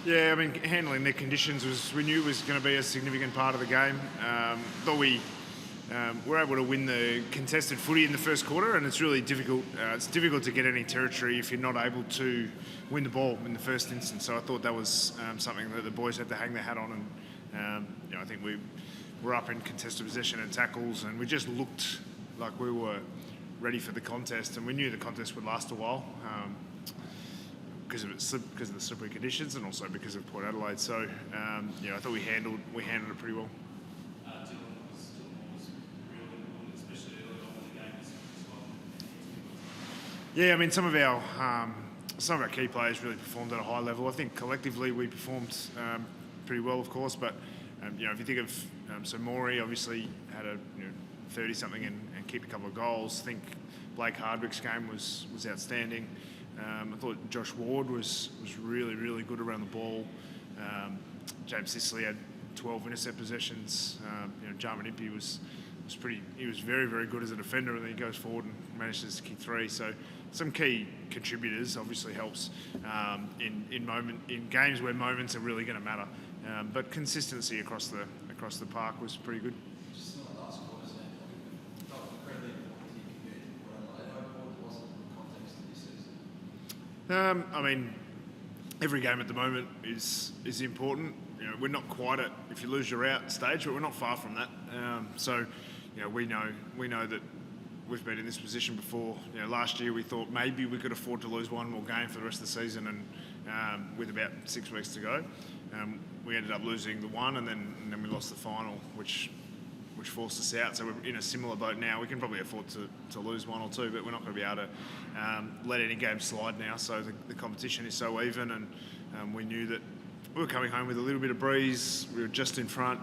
Yeah, I mean, handling the conditions we knew was going to be a significant part of the game. Thought we were able to win the contested footy in the first quarter, and it's really difficult. It's difficult to get any territory if you're not able to win the ball in the first instance. So I thought that was something that the boys had to hang their hat on, and I think we were up in contested possession and tackles, and we just looked like we were ready for the contest, and we knew the contest would last a while. Because of the slippery conditions, and also because of Port Adelaide. So I thought we handled it pretty well. Yeah, I mean some of our key players really performed at a high level. I think collectively we performed pretty well, of course. But if you think of so Maury obviously had a 30-something and kept a couple of goals. I think Blake Hardwick's game was outstanding. I thought Josh Ward was really, really good around the ball. James Sicily had 12 intercept possessions. Jarman Impey was very, very good as a defender, and then he goes forward and manages to kick 3. So some key contributors obviously helps in games where moments are really going to matter. But consistency across the park was pretty good. I mean, every game at the moment is important. We're not quite at if you lose you're out stage, but we're not far from that. So we know that we've been in this position before. Last year we thought maybe we could afford to lose one more game for the rest of the season, and with about 6 weeks to go, we ended up losing the one, and then we lost the final, which forced us out. So we're in a similar boat now. We can probably afford to lose one or two, but we're not going to be able to let any game slide now. So the competition is so even, and we knew that we were coming home with a little bit of breeze. We were just in front,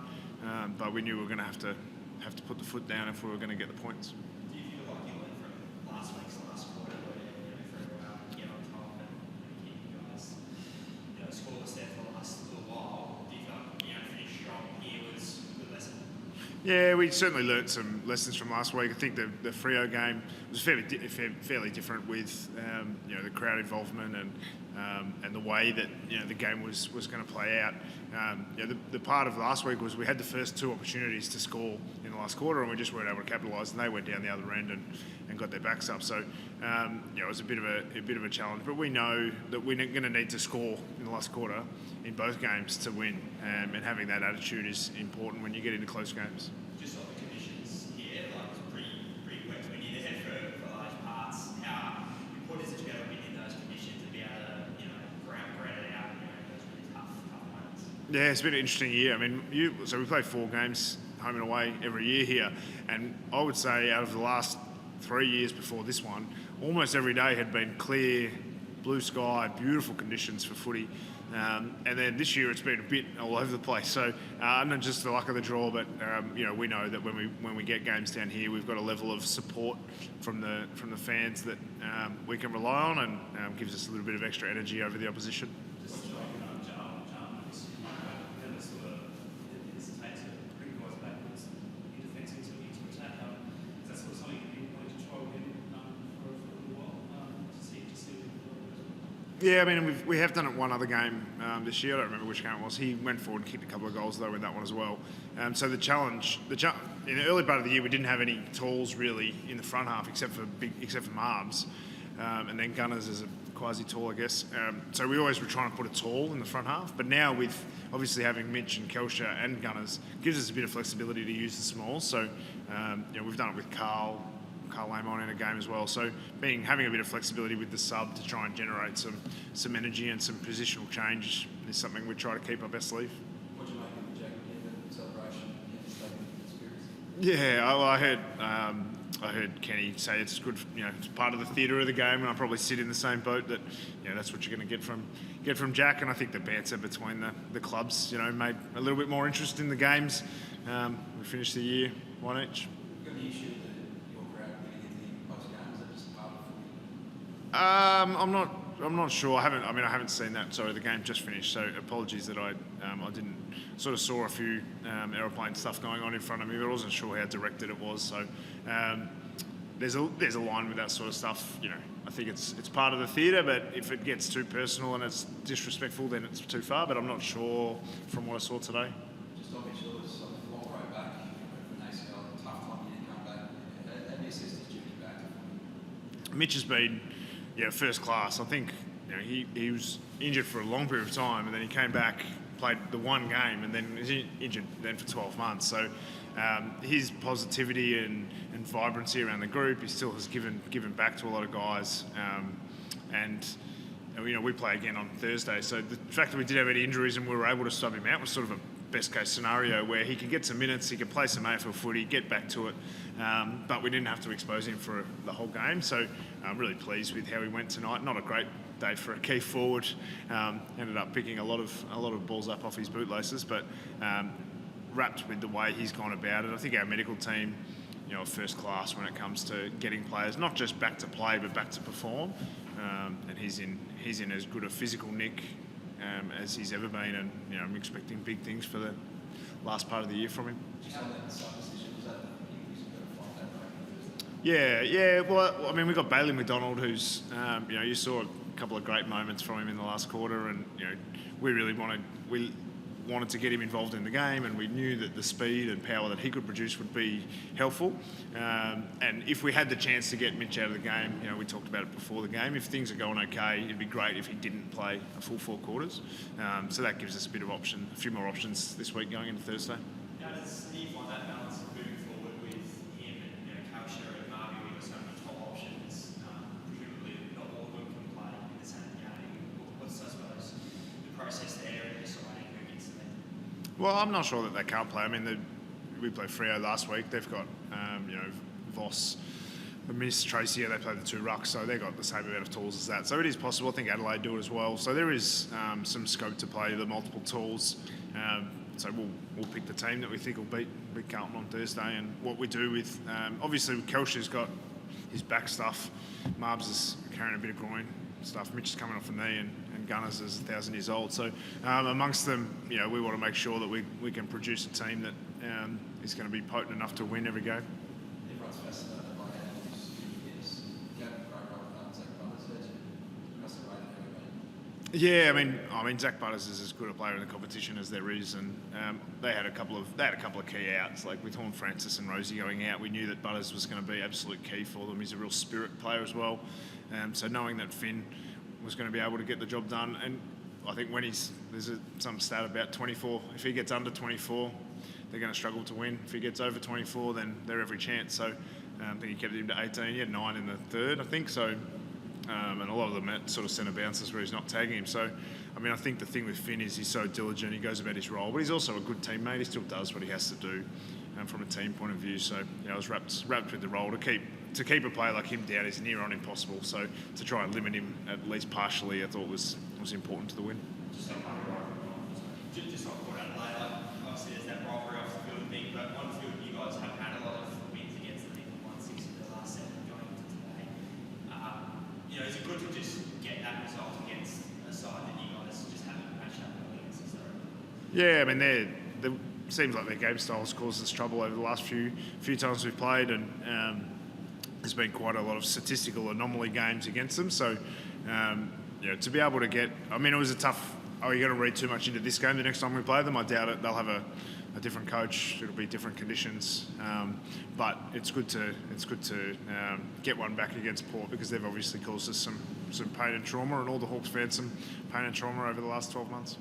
but we knew we were going to have to put the foot down if we were going to get the points. Do you feel like you went from last week's last quarter where very well get on top and keep you guys scoreless there for the last little while? Do you feel like finish strong here was a good lesson? Yeah, we certainly learnt some lessons from last week. I think the Freo game was fairly different with the crowd involvement and the way that the game was going to play out. The part of last week was we had the first 2 opportunities to score in the last quarter, and we just weren't able to capitalise, and they went down the other end and got their backs up. So it was a bit of a challenge, but we know that we're going to need to score in the last quarter in both games to win, and having that attitude is important when you get into close games. Just on the conditions here, like it's pretty wet when you're there for large parts. How important is it to be able to win in those conditions and be able to ground it out in those really tough moments? Yeah, it's been an interesting year. I mean, so we play 4 games home and away every year here, and I would say out of the last 3 years before this one, almost every day had been clear, blue sky, beautiful conditions for footy. And then this year it's been a bit all over the place. So not just the luck of the draw, but we know that when we get games down here, we've got a level of support from the fans that we can rely on, and gives us a little bit of extra energy over the opposition. Yeah, I mean, we have done it one other game this year. I don't remember which game it was. He went forward and kicked a couple of goals though in that one as well. So the challenge in the early part of the year, we didn't have any talls really in the front half except for Marbs, and then Gunners is a quasi tall, I guess. So we always were trying to put a tall in the front half. But now with obviously having Mitch and Kelsher and Gunners, gives us a bit of flexibility to use the smalls. So we've done it with Carl Amon in a game as well. So having a bit of flexibility with the sub to try and generate some energy and some positional change is something we try to keep up our sleeve. What do you make of the Jack McKenna celebration and statement of conspiracy? Yeah, I heard Kenny say it's good. It's part of the theatre of the game, and I probably sit in the same boat. That that's what you're going to get from Jack. And I think the banter between the clubs, made a little bit more interest in the games. We finished the year 1 each. Got the issue that your crowd getting into the post games, is that just part of the footy? I'm not sure. I haven't seen that. Sorry, the game just finished. So apologies that I didn't sort of saw a few aeroplane stuff going on in front of me, but I wasn't sure how directed it was. So there's a line with that sort of stuff. I think it's part of the theatre, but if it gets too personal and it's disrespectful, then it's too far. But I'm not sure from what I saw today. Just on Mitchell, was on the long road back from an ACL, tough time he didn't come back. How do you assess his journey back? Mitch has been, first class. I think he was injured for a long period of time, and then he came back, played the one game, and then was injured then for 12 months. So his positivity and vibrancy around the group, he still has given back to a lot of guys. And we play again on Thursday. So the fact that we did have any injuries and we were able to sub him out was sort of a best case scenario where he could get some minutes, he could play some AFL footy, get back to it, but we didn't have to expose him for the whole game. So I'm really pleased with how he went tonight. Not a great day for a key forward. Ended up picking a lot of balls up off his bootlaces, but wrapped with the way he's gone about it. I think our medical team, are first class when it comes to getting players not just back to play but back to perform. And he's in as good a physical nick as he's ever been, and I'm expecting big things for the last part of the year from him. Yeah. Well, I mean, we got Bailey McDonald, who's you saw a couple of great moments from him in the last quarter, and we really wanted to get him involved in the game, and we knew that the speed and power that he could produce would be helpful. And if we had the chance to get Mitch out of the game, we talked about it before the game, if things are going okay, it'd be great if he didn't play a full 4 quarters. So that gives us a few more options this week going into Thursday. How do you find that balance moving forward with him and Kalsher and Marby? We've got so many top options. Presumably not all of them can play in the same game. What's, I suppose, the process there in deciding who gets there? Well, I'm not sure that they can't play. I mean, we played Freo last week. They've got, Voss, Miss Tracy, they play the 2 rucks, so they've got the same amount of tools as that. So it is possible. I think Adelaide do it as well. So there is some scope to play the multiple tools. So we'll pick the team that we think will beat Carlton on Thursday. And what we do with, obviously, Kelsey's got his back stuff. Marbs is carrying a bit of groin stuff. Mitch is coming off the knee, and Gunners is 1,000 years old. So amongst them, we want to make sure that we can produce a team that is going to be potent enough to win every game. Everyone's fascinated by how he's years. Yeah, I mean, Zach Butters is as good a player in the competition as there is, and they had a couple of key outs, like with Horn Francis and Rosie going out. We knew that Butters was going to be absolute key for them. He's a real spirit player as well. So knowing that Finn was going to be able to get the job done, and I think when there's some stat about 24. If he gets under 24, they're going to struggle to win. If he gets over 24, then they're every chance. So I think he kept him to 18. He had 9 in the third, I think. So. And a lot of them at sort of centre bounces where he's not tagging him. So, I think the thing with Finn is he's so diligent, he goes about his role, but he's also a good teammate. He still does what he has to do from a team point of view. So, I was wrapped with the role to keep a player like him down is near on impossible. So, to try and limit him at least partially, I thought was important to the win. Just on Port Adelaide, obviously there's that rivalry off the field thing, but on field you guys have had a lot of wins against them, 1-6 in the last 7 going into today. Is it good to just get that result against a side that you guys just haven't matched up well against historically? Yeah, they seems like their game style has caused us trouble over the last few times we've played, and there's been quite a lot of statistical anomaly games against them. So, to be able to get, it was a tough. Are you going to read too much into this game the next time we play them? I doubt it. They'll have a different coach. It'll be different conditions, but it's good to get one back against Port, because they've obviously caused us some pain and trauma, and all the Hawks fans some pain and trauma over the last 12 months.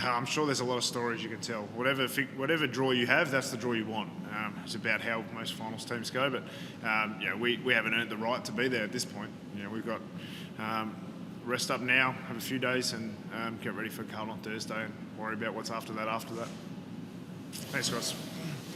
I'm sure there's a lot of stories you can tell. Whatever draw you have, that's the draw you want. It's about how most finals teams go, but we haven't earned the right to be there at this point. We've got rest up now, have a few days, and get ready for Carlton on Thursday, and worry about what's after that. Thanks, Ross.